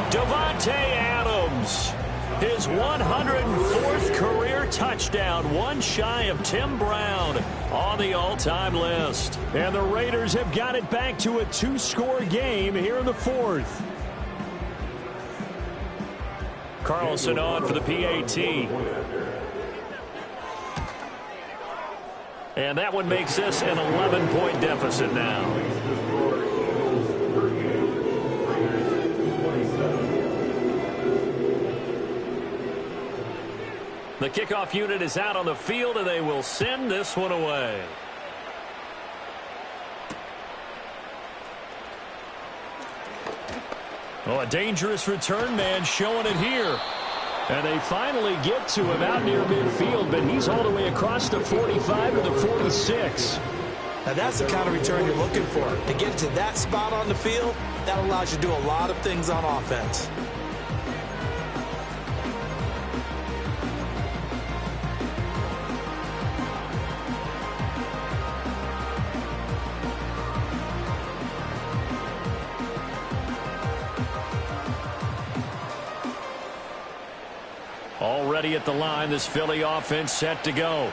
Davante Adams, his 104th career touchdown, one shy of Tim Brown on the all-time list. And the Raiders have got it back to a 2-score game here in the 4th. Carlson on for the PAT. And that one makes this an 11-point deficit now. The kickoff unit is out on the field, and they will send this one away. Oh, a dangerous return man showing it here. And they finally get to him out near midfield, but he's all the way across the 45 to the 46. Now that's the kind of return you're looking for. To get to that spot on the field, that allows you to do a lot of things on offense. Already at the line, this Philly offense set to go.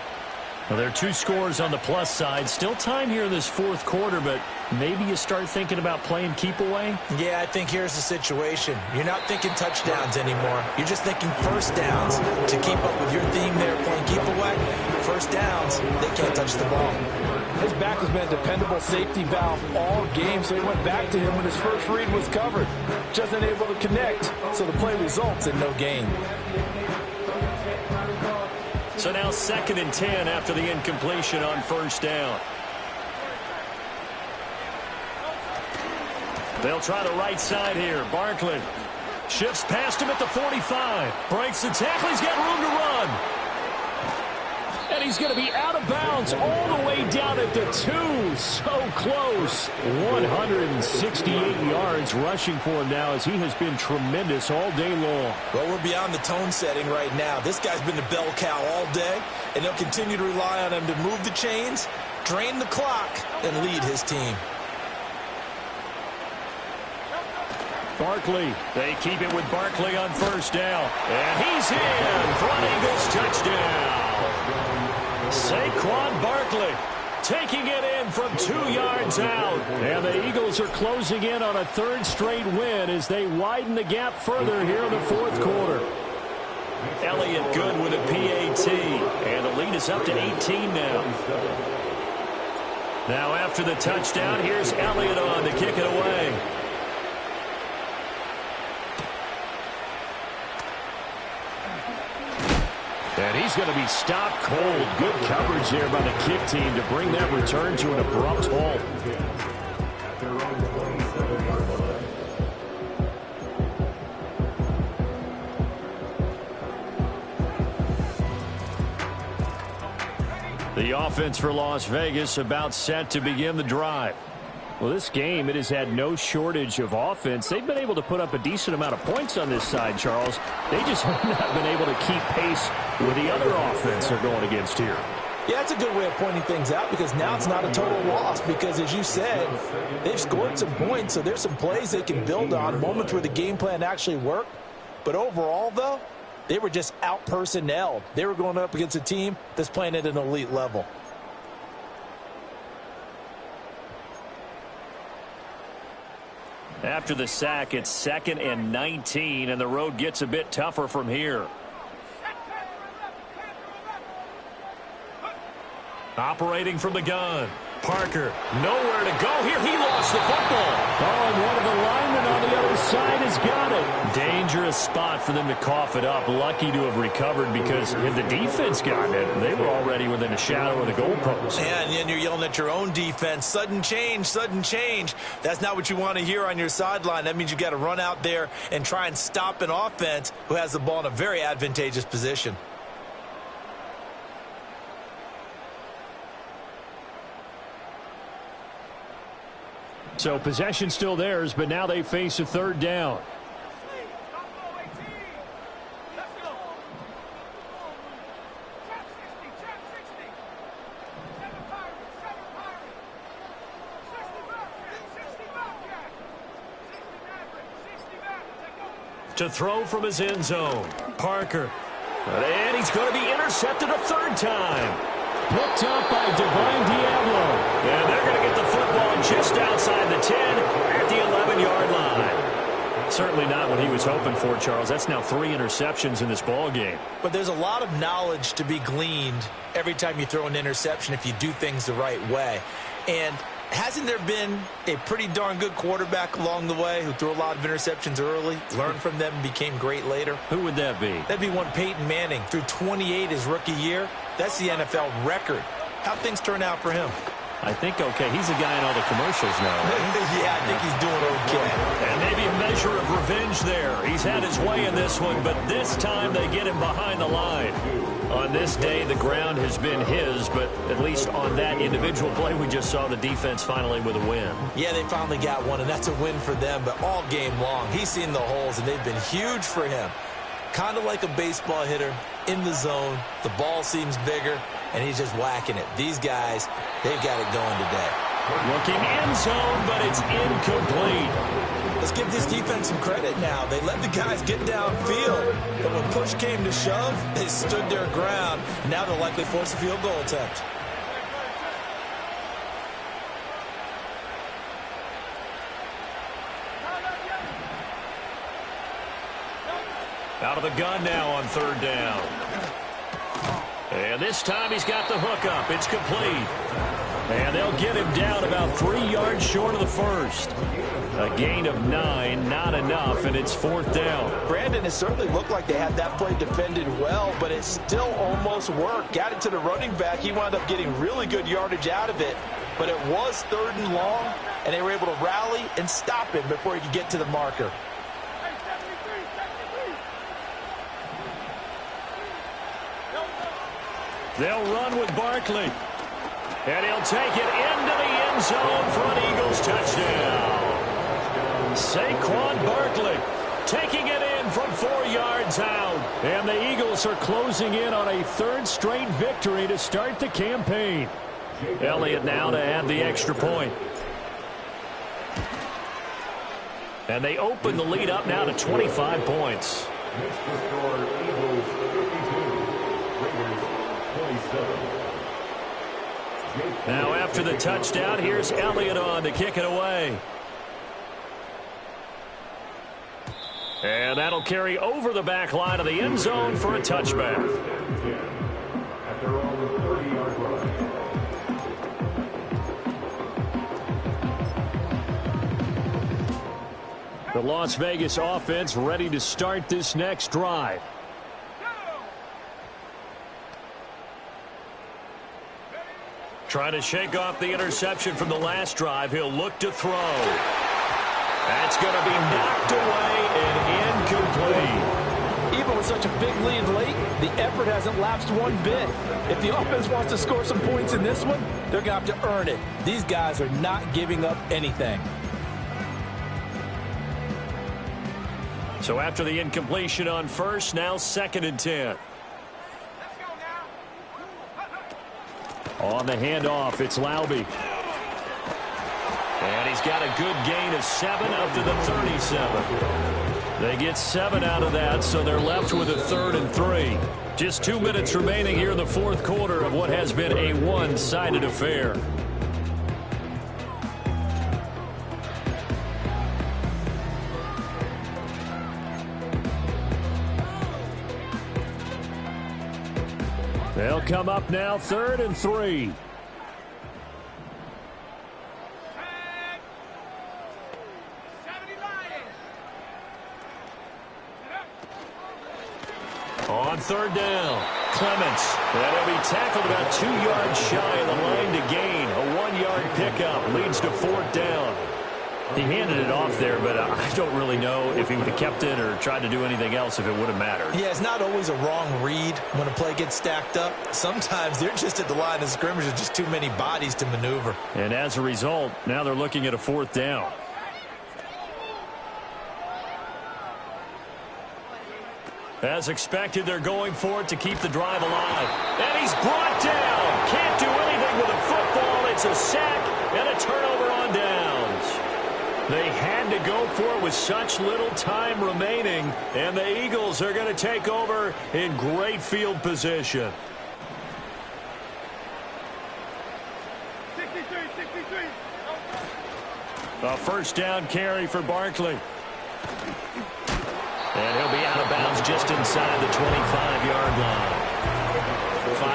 Well, there are 2 scores on the plus side. Still time here in this fourth quarter, but maybe you start thinking about playing keep away? Yeah, I think here's the situation. You're not thinking touchdowns anymore. You're just thinking first downs. To keep up with your theme there, playing keep away, first downs, they can't touch the ball. His back has been a dependable safety valve all game, so he went back to him when his first read was covered. Just unable to connect, so the play results in no gain. So now 2nd and 10 after the incompletion on first down. They'll try the right side here. Barkley shifts past him at the 45. Breaks the tackle. He's got room to run. And he's going to be out of bounds all the way down at the 2. So close. 168 yards rushing for him now as he has been tremendous all day long. Well, we're beyond the tone setting right now. This guy's been the bell cow all day, and they'll continue to rely on him to move the chains, drain the clock, and lead his team. Barkley. They keep it with Barkley on first down. And he's in for an Eagles touchdown. Saquon Barkley taking it in from 2 yards out. And the Eagles are closing in on a 3rd straight win as they widen the gap further here in the fourth quarter. Elliott good with a PAT. And the lead is up to 18 now. Now after the touchdown, here's Elliott on to kick it away. And he's going to be stopped cold. Good coverage there by the kick team to bring that return to an abrupt halt. The offense for Las Vegas about set to begin the drive. Well, this game, it has had no shortage of offense. They've been able to put up a decent amount of points on this side, Charles. They just have not been able to keep pace with the other offense they're going against here. Yeah, that's a good way of pointing things out because now it's not a total loss because, as you said, they've scored some points, so there's some plays they can build on, moments where the game plan actually worked. But overall, though, they were just out-personnelled. They were going up against a team that's playing at an elite level. After the sack, it's 2nd and 19, and the road gets a bit tougher from here. Operating from the gun. Parker, nowhere to go here. He lost the football. Oh, and one of the linemen on the other side has got it. Dangerous spot for them to cough it up. Lucky to have recovered because had the defense gotten it, they were already within a shadow of the goalpost. Yeah, and then you're yelling at your own defense. Sudden change, sudden change. That's not what you want to hear on your sideline. That means you got to run out there and try and stop an offense who has the ball in a very advantageous position. So possession still theirs, but now they face a 3rd down. To throw from his end zone. Parker. And he's going to be intercepted a 3rd time. Picked up by Divine Diablo. And they're going to get the football just outside the 10 at the 11-yard line. Certainly not what he was hoping for, Charles. That's now 3 interceptions in this ball game. But there's a lot of knowledge to be gleaned every time you throw an interception if you do things the right way. And Hasn't there been a pretty darn good quarterback along the way who threw a lot of interceptions early, learned from them, and became great later? Who would that be? That'd be one Peyton Manning. Threw 28 his rookie year. That's the NFL record. How'd things turn out for him? I think okay. He's a guy in all the commercials now, right? Yeah, I think he's doing okay. And maybe a measure of revenge there. He's had his way in this one, but this time they get him behind the line. On this day, the ground has been his, but at least on that individual play, we just saw the defense finally with a win. Yeah, they finally got one, and that's a win for them, but all game long, he's seen the holes, and they've been huge for him. Kind of like a baseball hitter in the zone. The ball seems bigger, and he's just whacking it. These guys, they've got it going today. Looking end zone, but it's incomplete. Let's give this defense some credit now. They let the guys get downfield, but when push came to shove, they stood their ground, and now they'll likely force a field goal attempt. Out of the gun now on third down. And this time he's got the hook up. It's complete. And they'll get him down about 3 yards short of the first. A gain of 9, not enough, and it's fourth down. Brandon, it certainly looked like they had that play defended well, but it still almost worked. Got it to the running back. He wound up getting really good yardage out of it, but it was third and long, and they were able to rally and stop him before he could get to the marker. They'll run with Barkley. And he'll take it into the end zone for an Eagles touchdown. Saquon Barkley taking it in from 4 yards out. And the Eagles are closing in on a third straight victory to start the campaign. Elliott now to add the extra point. And they open the lead up now to 25 points. Next to score, Eagles 52, Raiders 27. Now after the touchdown, here's Elliott on to kick it away. And that'll carry over the back line of the end zone for a touchback. After all, the 30-yard run. The Las Vegas offense ready to start this next drive. Trying to shake off the interception from the last drive. He'll look to throw. That's going to be knocked away and incomplete. Even with such a big lead late, the effort hasn't lapsed one bit. If the offense wants to score some points in this one, they're going to have to earn it. These guys are not giving up anything. So after the incompletion on first, now 2nd and 10. On the handoff, it's Laube. And he's got a good gain of 7 up to the 37. They get 7 out of that, so they're left with a 3rd and 3. Just 2 minutes remaining here in the fourth quarter of what has been a one-sided affair. They'll come up now 3rd and 3. On 3rd down, Clements. That'll be tackled about 2 yards shy of the line to gain. A 1-yard pickup leads to 4th down. He handed it off there, but I don't really know if he would have kept it or tried to do anything else if it would have mattered. Yeah, it's not always a wrong read when a play gets stacked up. Sometimes they're just at the line of scrimmage with just too many bodies to maneuver. And as a result, now they're looking at a 4th down. As expected, they're going for it to keep the drive alive. And he's brought down. Can't do anything with a football. It's a sack and a turnover on downs. They had to go for it with such little time remaining, and the Eagles are going to take over in great field position. 63. A first down carry for Barkley. And he'll be out of bounds just inside the 25-yard line.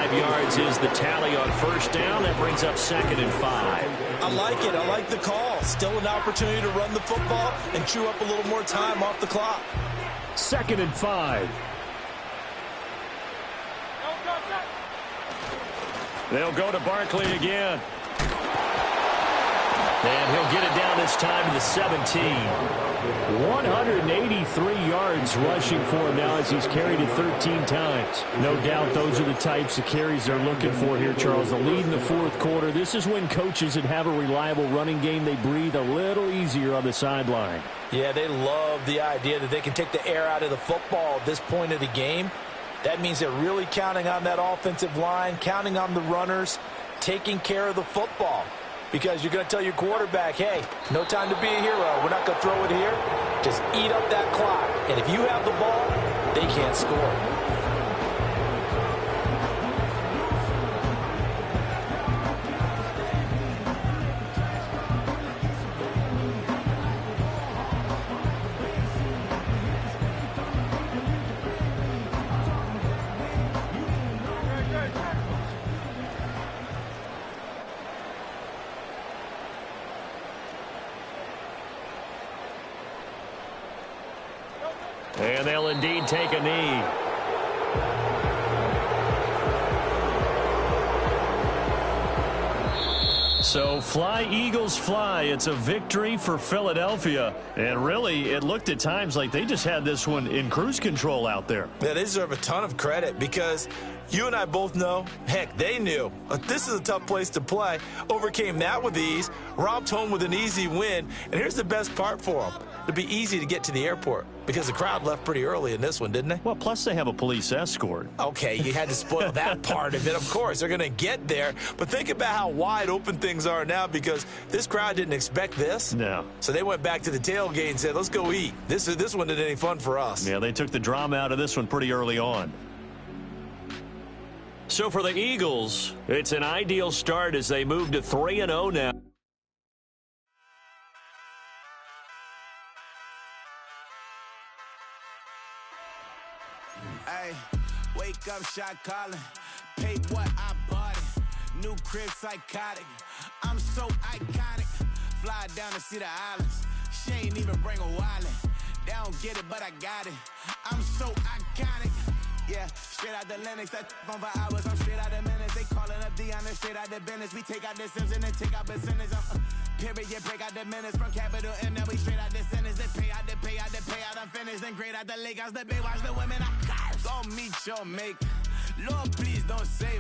5 yards is the tally on first down. That brings up 2nd and 5. I like it. I like the call. Still an opportunity to run the football and chew up a little more time off the clock. 2nd and 5. They'll go to Barkley again. And he'll get it down this time to the 17. 183 yards rushing for him now as he's carried it 13 times. No doubt those are the types of carries they're looking for here, Charles. The lead in the fourth quarter. This is when coaches that have a reliable running game, they breathe a little easier on the sideline. Yeah, they love the idea that they can take the air out of the football at this point of the game. That means they're really counting on that offensive line, counting on the runners, taking care of the football. Because you're going to tell your quarterback, hey, no time to be a hero. We're not going to throw it here. Just eat up that clock. And if you have the ball, they can't score. And they'll indeed take a knee. So fly, Eagles, fly. It's a victory for Philadelphia. And really, it looked at times like they just had this one in cruise control out there. Yeah, they deserve a ton of credit because you and I both know, heck, they knew. This is a tough place to play. Overcame that with ease, romped home with an easy win. And here's the best part for them. It'd be easy to get to the airport because the crowd left pretty early in this one, didn't they? Well, plus they have a police escort. Okay, you had to spoil that part of it. Of course, they're going to get there. But think about how wide open things are now because this crowd didn't expect this. No. So they went back to the tailgate and said, let's go eat. This one isn't any fun for us. Yeah, they took the drama out of this one pretty early on. So for the Eagles, it's an ideal start as they move to 3-0 now. Hey, wake up, shot calling. Paid what I bought it. New crib, psychotic. I'm so iconic. Fly down to see the islands. She ain't even bring a wallet. They don't get it, but I got it. I'm so iconic. Yeah, straight out the Linux, that on for hours, I'm straight out the minutes. They calling up Dion, straight out the business. We take out the Sims and then take out percentage. Period, break out the minutes from capital M, now we straight out the sentence. They pay out, I'm finished. Then grade out the Lakers, the Bay, watch the women, I got it. Go meet your mate. Lord, please don't save